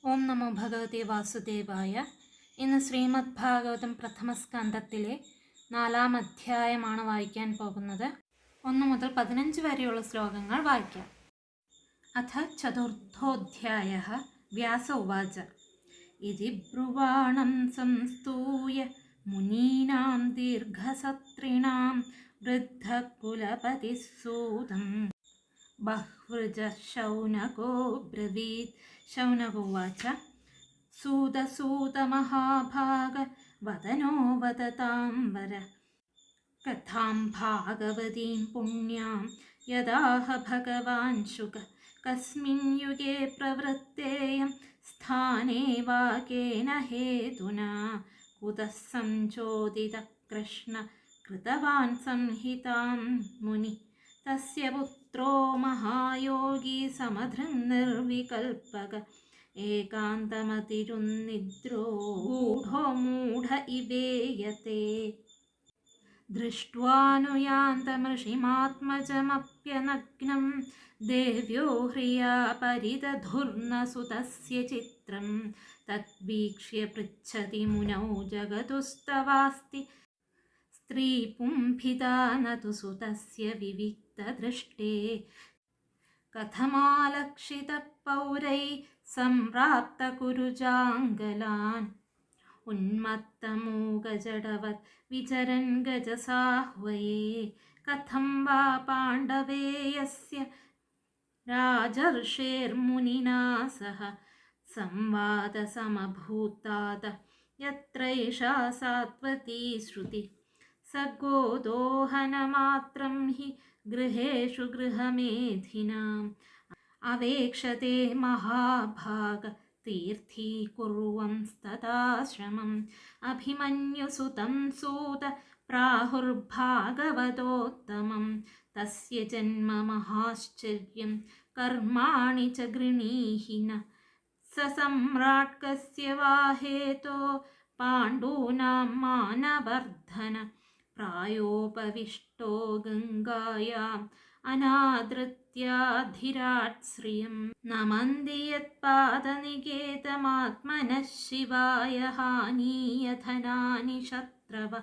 ഓം നമോ ഭഗവതേ വാസുദേവായ. ഇന്ന് ശ്രീമദ് ഭാഗവതം പ്രഥമസ്കന്ധത്തിലെ 4-ാം അധ്യായമാണ് വായിക്കാൻ പോകുന്നത്. 1 മുതൽ 15 വരെയുള്ള ശ്ലോകങ്ങൾ വായിക്കാം. അഥ ചതുർത്ഥോധ്യായഃ. വ്യാസ ഉവാച ഇതി ബ്രുവാണം സംസ്തൂയ മുനീനാം ദീർഘസത്രിണാം വൃദ്ധകുലപതിസൂതം ബഹ്വൃജ ശൗനകോ ബ്രവീത്. ശൗനകോവാച സൂതസൂതമഹാഭാഗ വദനോ വദതാം വര കഥാം ഭാഗവതീം പുണ്യാം യദാഹ ഭഗവാൻ ശുക കസ്മിൻ യുഗേ പ്രവൃത്തേയം സ്ഥാനേ വാകേന ഹേതുനാ കുതഃ സംചോദിത കൃഷ്ണ കൃതവാൻ സംഹിതാം മുനി തസ്യ പുത്രോ മഹായോഗി സമധൃങ് നിർവികൽപക ഏകാന്തമതിരുന്നിദ്രോ ഗൂഢോ മൂഢ ഇവേയത്തെ ദൃഷ്ട്വാനുയാന്തമൃഷിമാത്മജമപ്യനഗ്നം ദേവ്യോ ഹ്രിയാ പരിദധുർനസുതസ്യ ചിത്രം തദ്വീക്ഷ്യ പൃച്ഛതി മുനൗ ജഗതുസ്തവാസ്തി സ്ത്രീ പുംഭിതാ നതു സുതസ്യ വിവിക്തദൃഷ്ടേ കഥമാലക്ഷിത പൗരൈ സംപ്രാപ്തകുരുജാംഗലാൻ ഉന്മത്തമൂകജഡവത് വിചരൻ ഗജസാഹ്വയേ കഥം വാ പാണ്ഡവേയസ്യ രാജർഷേർമുനിനാ സഹ സംവാദസമഭൂത്താത യത്രൈഷാ സാത്വതീ ശ്രുതി സഗോദോഹനമാത്രം ഹി ഗൃഹേഷു ഗൃഹമേധിനാം അവേക്ഷത്തെ മഹാഭാഗ തീർത്ഥീകുർവംസ്തദാശ്രമം അഭിമന്യുസുതം സൂത പ്രാഹുർഭാഗവതോത്തമം തസ്യ ജന്മ മഹാശ്ചര്യം കർമാണി ച ഗൃണീഹിന സ സമ്രാട് കസ്യ വാ ഹേതോ പാണ്ഡൂനാം മാനവർദ്ധന പ്രായോപവിഷ്ടോ ഗംഗായാം അനാദൃത്യാധിരാട് ശ്രിയം നമന്തി യത്പാദനികേതമാത്മനഃ ശിവായ ഹാനീയധനാനി ശത്രവ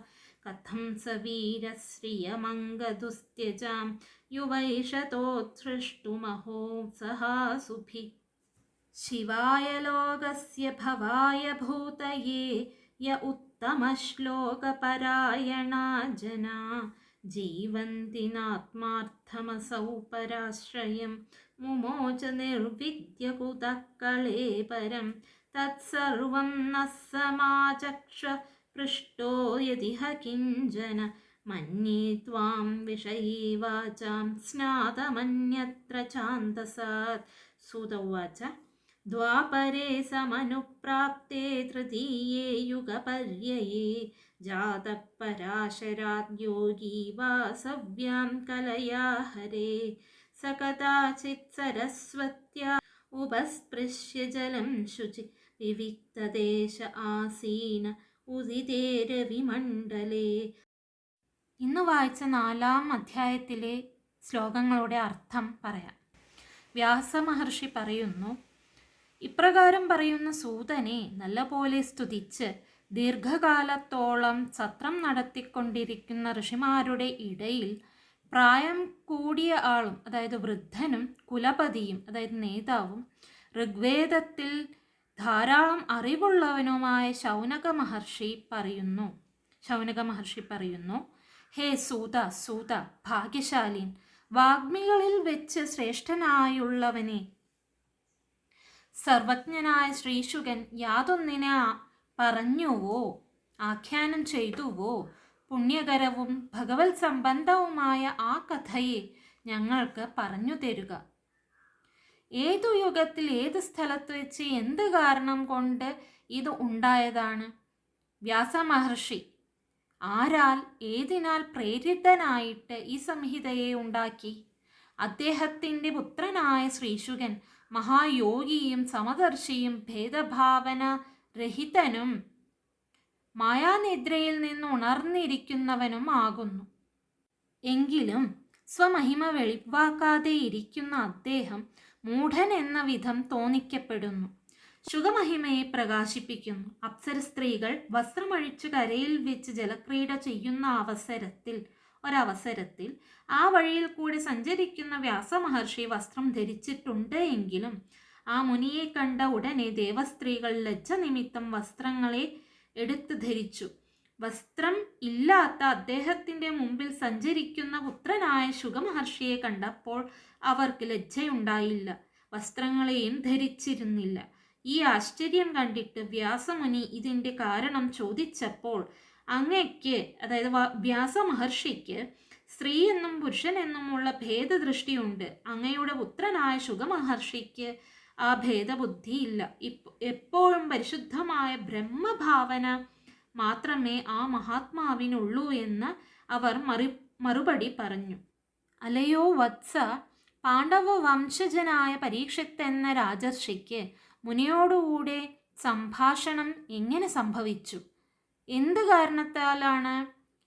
കഥം സ വീരശ്രിയമംഗദുസ്ത്യജാം യുവൈഷതോത്സൃഷ്ടുമഹോ സഹാസുഭിഃ ശിവായ ലോകസ്യ ഭവായ ഭൂതയേ യ ഉത്തമശ്ലോകപരായണാ ജനാ ജീവന്തി നാത്മാർത്ഥമസൗ പരാശ്രയം മുമോച നിർവിദ്യ കുതഃ കളേപരം തത്സർവം ന സമാചക്ഷ പൃഷ്ടോ യതിഹ കിഞ്ചന മന്യേ ത്വാം വിഷയേ വാചാം സ്നാതമന്യത്ര ഛാന്ദസാത്. സൂത ഉവാച ദ്വാപരേ സമനുപ്രാപ്തേ തൃതീയേ യുഗപര്യയേ ജാതഃ പരാശരാദ് യോഗീ വാസവ്യാം കലയാ ഹരേ സ കദാചിത് സരസ്വത്യാ ഉപസ്പൃശ്യ ജലം ശുചി വിവിക്തദേശ ആസീന ഉദിതേ രവിമണ്ഡലേ. ഇന്ന് വായിച്ച 4-ാം അധ്യായത്തിലെ ശ്ലോകങ്ങളുടെ അർത്ഥം പറയാം. വ്യാസമഹർഷി പറയുന്നു, ഇപ്രകാരം പറയുന്ന സൂതനെ നല്ലപോലെ സ്തുതിച്ച് ദീർഘകാലത്തോളം സത്രം നടത്തിക്കൊണ്ടിരിക്കുന്ന ഋഷിമാരുടെ ഇടയിൽ പ്രായം കൂടിയ ആളും, അതായത് വൃദ്ധനും കുലപതിയും, അതായത് നേതാവും, ഋഗ്വേദത്തിൽ ധാരാളം അറിവുള്ളവനുമായ ശൗനക മഹർഷി പറയുന്നു, ഹേ സൂത ഭാഗ്യശാലീൻ, വാഗ്മികളിൽ വെച്ച് ശ്രേഷ്ഠനായുള്ളവനെ, സർവജ്ഞനായ ശ്രീശുകൻ യാതൊന്നിനെ പറഞ്ഞുവോ ആഖ്യാനം ചെയ്തുവോ പുണ്യകരവും ഭഗവത് സംബന്ധവുമായ ആ കഥയെ ഞങ്ങൾക്ക് പറഞ്ഞു തരുക. ഏതു യുഗത്തിൽ ഏത് സ്ഥലത്ത് വെച്ച് എന്ത് കാരണം കൊണ്ട് ഇത് ഉണ്ടായതാണ്? വ്യാസമഹർഷി ആരാൽ ഏതിനാൽ പ്രേരിതനായിട്ട് ഈ സംഹിതയെ ഉണ്ടാക്കി? അദ്ദേഹത്തിൻ്റെ പുത്രനായ ശ്രീശുകൻ മഹായോഗിയും സമദർശിയും ഭേദഭാവന രഹിതനും മായാനിദ്രയിൽ നിന്ന് ഉണർന്നിരിക്കുന്നവനും ആകുന്നു. എങ്കിലും സ്വമഹിമ വെളിവാക്കാതെ ഇരിക്കുന്ന അദ്ദേഹം മൂഢൻ എന്ന വിധം തോന്നിക്കപ്പെടുന്നു. ശുഗമഹിമയെ പ്രകാശിപ്പിക്കുന്നു. അപ്സര സ്ത്രീകൾ വസ്ത്രമഴിച്ചു കരയിൽ വെച്ച് ജലക്രീഡ ചെയ്യുന്ന ഒരവസരത്തിൽ ആ വഴിയിൽ കൂടി സഞ്ചരിക്കുന്ന വ്യാസമഹർഷി വസ്ത്രം ധരിച്ചിട്ടുണ്ട് എങ്കിലും ആ മുനിയെ കണ്ട ഉടനെ ദേവസ്ത്രീകൾ ലജ്ജ നിമിത്തം വസ്ത്രങ്ങളെ എടുത്ത് ധരിച്ചു. വസ്ത്രം ഇല്ലാത്ത അദ്ദേഹത്തിൻ്റെ മുമ്പിൽ സഞ്ചരിക്കുന്ന പുത്രനായ ശുഗമഹർഷിയെ കണ്ടപ്പോൾ അവർക്ക് ലജ്ജയുണ്ടായില്ല, വസ്ത്രങ്ങളെയും ധരിച്ചിരുന്നില്ല. ഈ ആശ്ചര്യം കണ്ടിട്ട് വ്യാസമുനി ഇതിൻ്റെ കാരണം ചോദിച്ചപ്പോൾ അങ്ങയ്ക്ക്, അതായത് വ്യാസമഹർഷിക്ക് സ്ത്രീ എന്നും പുരുഷൻ എന്നുമുള്ള ഭേദദൃഷ്ടിയുണ്ട്. അങ്ങയുടെ പുത്രനായ ശുഗമഹർഷിക്ക് ആ ഭേദബുദ്ധിയില്ല. എപ്പോഴും പരിശുദ്ധമായ ബ്രഹ്മഭാവന മാത്രമേ ആ മഹാത്മാവിനുള്ളൂ എന്ന് അവർ മറുപടി പറഞ്ഞു. അലയോ വത്സ, പാണ്ഡവ വംശജനായ പരീക്ഷിത്ത് എന്ന രാജർഷിക്ക് മുനിയോടുകൂടെ സംഭാഷണം എങ്ങനെ സംഭവിച്ചു? എന്ത് കാരണത്താലാണ്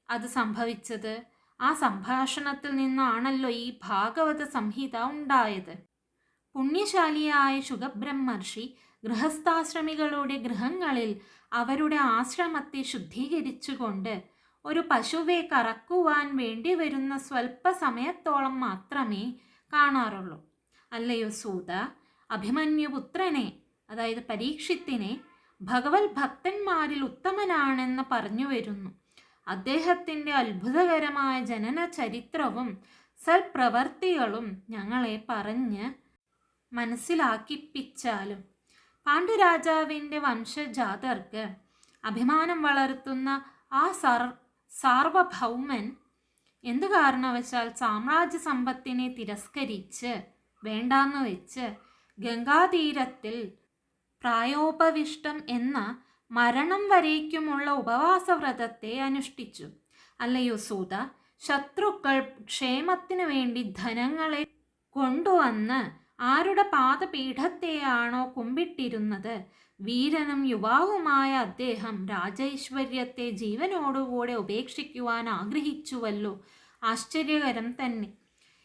അത് സംഭവിച്ചത്? ആ സംഭാഷണത്തിൽ നിന്നാണല്ലോ ഈ ഭാഗവത സംഹിത ഉണ്ടായത്. പുണ്യശാലിയായ ശുഗബ്രഹ്മർഷി ഗൃഹസ്ഥാശ്രമികളുടെ ഗൃഹങ്ങളിൽ അവരുടെ ആശ്രമത്തെ ശുദ്ധീകരിച്ചുകൊണ്ട് ഒരു പശുവെ കറക്കുവാൻ വേണ്ടി വരുന്ന സ്വൽപ്പ സമയത്തോളം മാത്രമേ കാണാറുള്ളൂ. അല്ലയോ സൂത, അഭിമന്യുപുത്രനെ, അതായത് പരീക്ഷിത്തിനെ ഭഗവത് ഭക്തന്മാരിൽ ഉത്തമനാണെന്ന് പറഞ്ഞു വരുന്നു. അദ്ദേഹത്തിൻ്റെ അത്ഭുതകരമായ ജനന ചരിത്രവും സൽപ്രവർത്തികളും ഞങ്ങളെ പറഞ്ഞ് മനസ്സിലാക്കിപ്പിച്ചാലും പാണ്ഡുരാജാവിൻ്റെ വംശജാതർക്ക് അഭിമാനം വളർത്തുന്ന ആ സാർവഭൗമൻ എന്തു കാരണവശാൽ സാമ്രാജ്യ സമ്പത്തിനെ തിരസ്കരിച്ച് വേണ്ടാന്ന് വെച്ച് ഗംഗാതീരത്തിൽ പ്രായോപവിഷ്ടം എന്ന മരണം വരേക്കുമുള്ള ഉപവാസവ്രതത്തെ അനുഷ്ഠിച്ചു. അല്ലയോ സൂത, ശത്രുക്കൾ ക്ഷേമത്തിനു വേണ്ടി ധനങ്ങളെ കൊണ്ടുവന്ന് ആരുടെ പാദപീഠത്തെയാണോ കുമ്പിട്ടിരുന്നത്, വീരനും യുവാവുമായ അദ്ദേഹം രാജൈശ്വര്യത്തെ ജീവനോടുകൂടെ ഉപേക്ഷിക്കുവാൻ ആഗ്രഹിച്ചുവല്ലോ. ആശ്ചര്യകരം തന്നെ.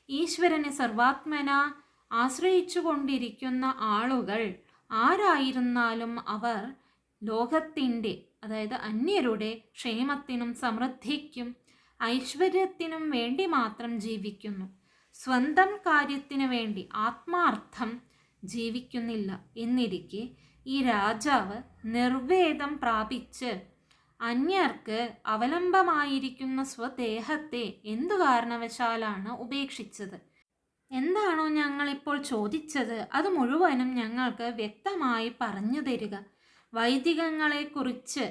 ഈശ്വരനെ സർവാത്മന ആശ്രയിച്ചു കൊണ്ടിരിക്കുന്ന ആളുകൾ ആരായിരുന്നാലും അവർ ലോകത്തിൻ്റെ, അതായത് അന്യരുടെ ക്ഷേമത്തിനും സമൃദ്ധിക്കും ഐശ്വര്യത്തിനും വേണ്ടി മാത്രം ജീവിക്കുന്നു. സ്വന്തം കാര്യത്തിനു വേണ്ടി ആത്മാർത്ഥം ജീവിക്കുന്നില്ല. എന്നിരിക്കെ ഈ രാജാവ് നിർവേദം പ്രാപിച്ച് അന്യർക്ക് അവലംബമായിരിക്കുന്ന സ്വദേഹത്തെ എന്തു കാരണവശാലാണ് ഉപേക്ഷിച്ചത്? എന്താണോ ഞങ്ങളിപ്പോൾ ചോദിച്ചത് അത് മുഴുവനും ഞങ്ങൾക്ക് വ്യക്തമായി പറഞ്ഞു തരിക. വൈദികങ്ങളെക്കുറിച്ച്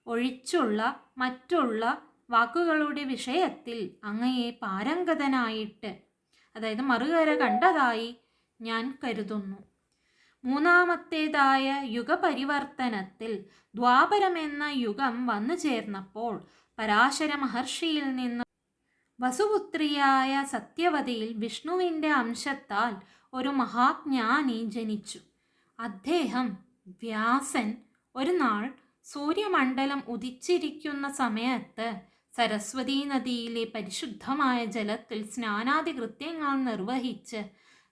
ഒഴിച്ചുള്ള മറ്റുള്ള വാക്കുകളുടെ വിഷയത്തിൽ അങ്ങയെ പാരംഗതനായിട്ട്, അതായത് മറുകര കണ്ടതായി ഞാൻ കരുതുന്നു. മൂന്നാമത്തേതായ യുഗപരിവർത്തനത്തിൽ ദ്വാപരമെന്ന യുഗം വന്നു ചേർന്നപ്പോൾ പരാശര മഹർഷിയിൽ നിന്ന് വസുപുത്രിയായ സത്യവതിയിൽ വിഷ്ണുവിൻ്റെ അംശത്താൽ ഒരു മഹാജ്ഞാനി ജനിച്ചു. അദ്ദേഹം വ്യാസൻ ഒരു നാൾ സൂര്യമണ്ഡലം ഉദിച്ചിരിക്കുന്ന സമയത്ത് സരസ്വതീ നദിയിലെ പരിശുദ്ധമായ ജലത്തിൽ സ്നാനാദി കൃത്യങ്ങൾ നിർവഹിച്ച്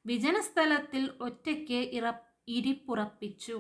വിജനസ്ഥലത്തിൽ ഒറ്റയ്ക്ക് ഇരിപ്പുറപ്പിച്ചു.